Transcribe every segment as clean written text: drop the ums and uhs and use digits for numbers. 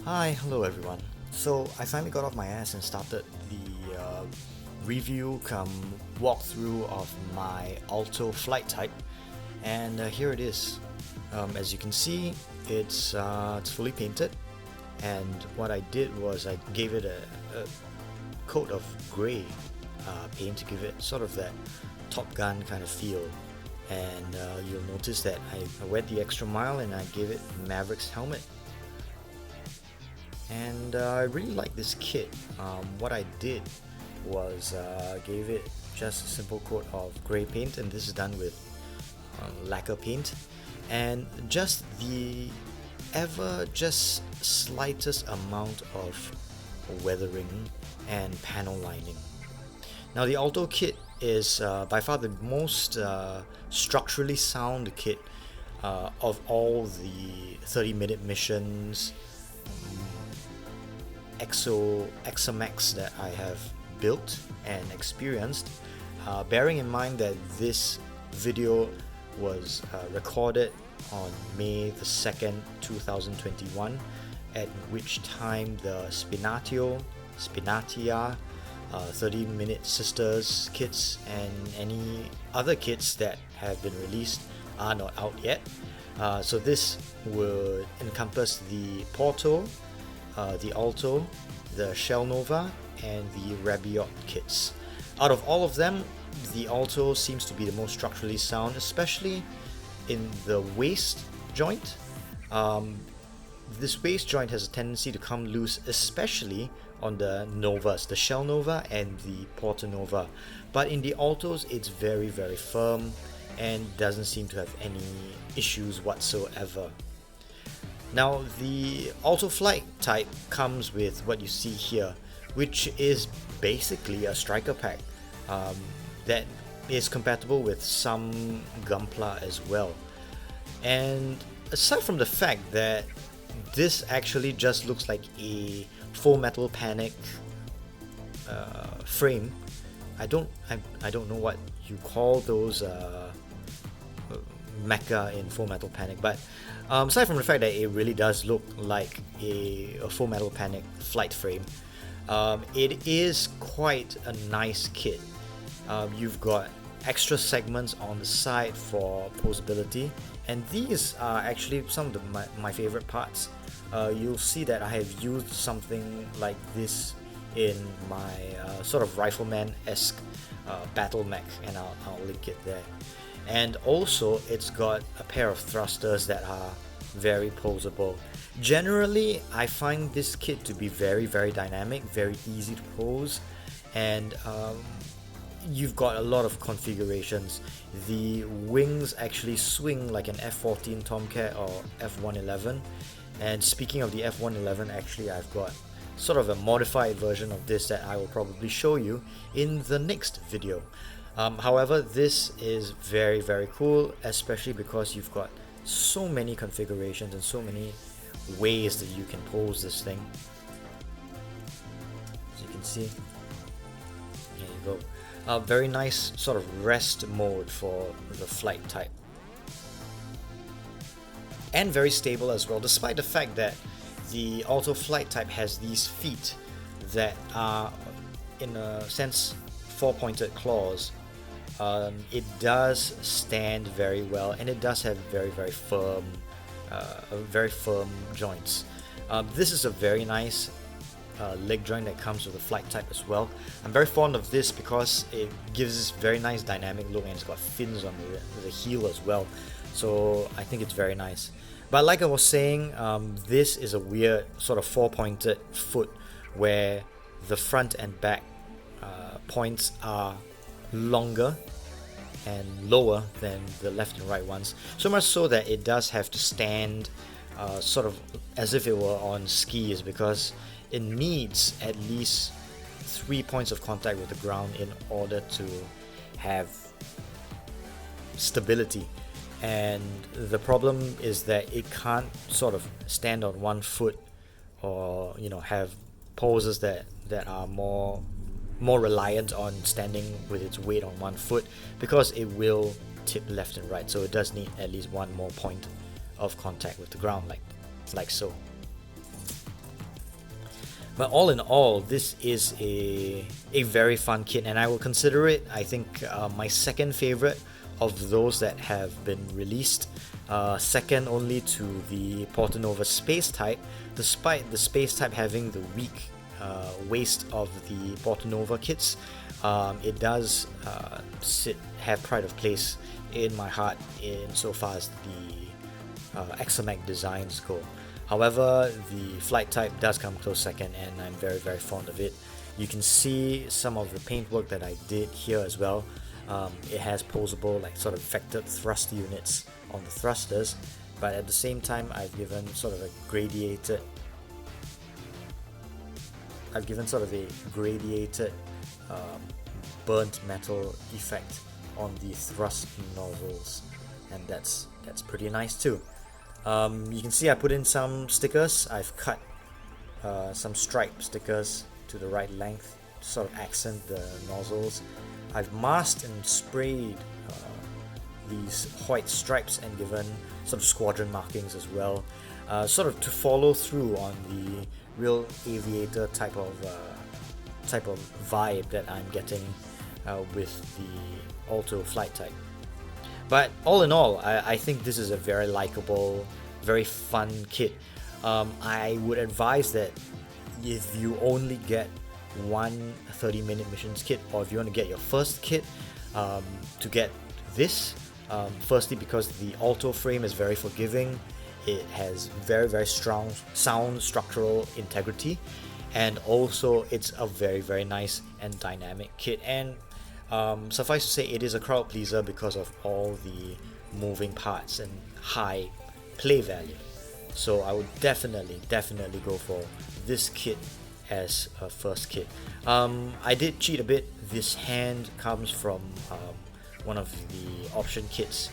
Hi, hello everyone. So I finally got off my ass and started the review come walkthrough of my Alto flight type, and here it is. As you can see, it's fully painted, and what I did was I gave it a coat of grey paint to give it sort of that Top Gun kind of feel. And you'll notice that I went the extra mile and I gave it Maverick's helmet. And I really like this kit. What I did was gave it just a simple coat of grey paint, and this is done with lacquer paint, and just the just slightest amount of weathering and panel lining. Now the Alto kit is by far the most structurally sound kit of all the 30-minute missions XMAX that I have built and experienced, bearing in mind that this video was recorded on May the 2nd, 2021, at which time the Spinatia 30-minute Sisters kits and any other kits that have been released are not out yet. So this would encompass the Porto, the Alto, the Shell Nova, and the Rabiot kits. Out of all of them, the Alto seems to be the most structurally sound, especially in the waist joint. This waist joint has a tendency to come loose, especially on the Novas, the Shell Nova and the Porto Nova. But in the Altos, it's very, very firm and doesn't seem to have any issues whatsoever. Now the Alto flight type comes with what you see here, which is basically a striker pack that is compatible with some Gunpla as well. And aside from the fact that this actually just looks like a Full Metal Panic frame, I don't know what you call those mecha in Full Metal Panic, but aside from the fact that it really does look like a Full Metal Panic flight frame, it is quite a nice kit. You've got extra segments on the side for posability, and these are actually some of my favorite parts. You'll see that I have used something like this in my sort of rifleman-esque battle mech, and I'll link it there. And also it's got a pair of thrusters that are very posable. Generally, I find this kit to be very, very dynamic, very easy to pose, and you've got a lot of configurations. The wings actually swing like an F-14 Tomcat or F-111. And speaking of the F-111, actually I've got sort of a modified version of this that I will probably show you in the next video. However, this is very, very cool, especially because you've got so many configurations and so many ways that you can pose this thing. As you can see, there you go. Very nice sort of rest mode for the flight type. And very stable as well, despite the fact that the Alto flight type has these feet that are, in a sense, four-pointed claws. It does stand very well, and it does have very, very firm joints. This is a very nice leg joint that comes with the flight type as well. I'm very fond of this because it gives this very nice dynamic look, and it's got fins on the heel as well. So I think it's very nice. But like I was saying, this is a weird sort of four-pointed foot where the front and back points are longer and lower than the left and right ones. So much so that it does have to stand sort of as if it were on skis, because it needs at least 3 points of contact with the ground in order to have stability. And the problem is that it can't sort of stand on one foot, or have poses that are more reliant on standing with its weight on one foot, because it will tip left and right. So it does need at least one more point of contact with the ground, like so. But all in all, this is a very fun kit, and I will consider it, I think, my second favorite of those that have been released, second only to the Portanova Space Type, despite the Space Type having the weak waist of the Portanova kits. It does have pride of place in my heart insofar as the Examec designs go. However, the Flight Type does come close second, and I'm very, very fond of it. You can see some of the paintwork that I did here as well. It has posable, sort of vectored thrust units on the thrusters, but at the same time I've given sort of a gradiated burnt metal effect on the thrust nozzles, and that's pretty nice too. You can see I put in some stickers. I've cut some stripe stickers to the right length to sort of accent the nozzles. I've masked and sprayed these white stripes and given sort of squadron markings as well, sort of to follow through on the real aviator type of vibe that I'm getting with the Alto Flight Type. But all in all, I think this is a very likable, very fun kit. I would advise that if you only get one 30-minute missions kit, or if you want to get your first kit, to get this, firstly because the Alto frame is very forgiving, it has very, very strong sound structural integrity, and also it's a very, very nice and dynamic kit. And suffice to say, it is a crowd pleaser because of all the moving parts and high play value. So I would definitely go for this kit as a first kit. I did cheat a bit. This hand comes from one of the option kits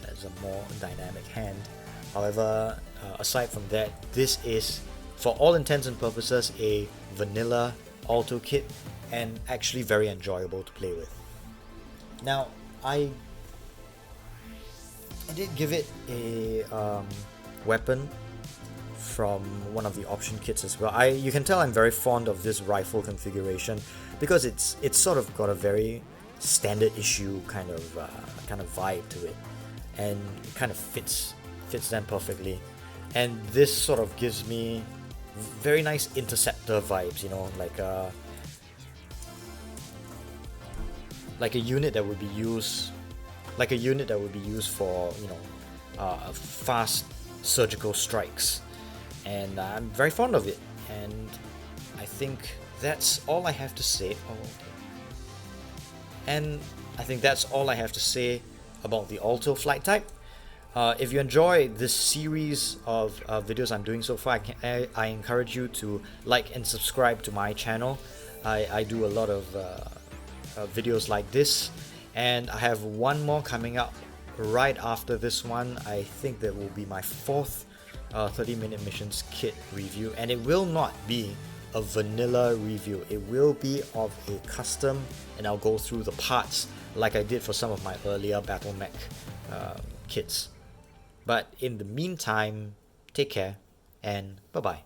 as a more dynamic hand. However, aside from that, this is, for all intents and purposes, a vanilla Alto kit, and actually very enjoyable to play with. Now, I did give it a weapon from one of the option kits as well. You can tell I'm very fond of this rifle configuration because it's sort of got a very standard issue kind of vibe to it, and it kind of fits them perfectly. And this sort of gives me very nice interceptor vibes, like a unit that would be used for fast surgical strikes, and I'm very fond of it. And I think that's all I have to say. And I think that's all I have to say about the Alto Flight Type. If you enjoy this series of videos I'm doing so far, I encourage you to like and subscribe to my channel. I do a lot of videos like this, and I have one more coming up right after this one. I think that will be my fourth 30-minute missions kit review, and it will not be a vanilla review. It will be of a custom, and I'll go through the parts like I did for some of my earlier Battle Mech kits. But in the meantime, take care and bye-bye.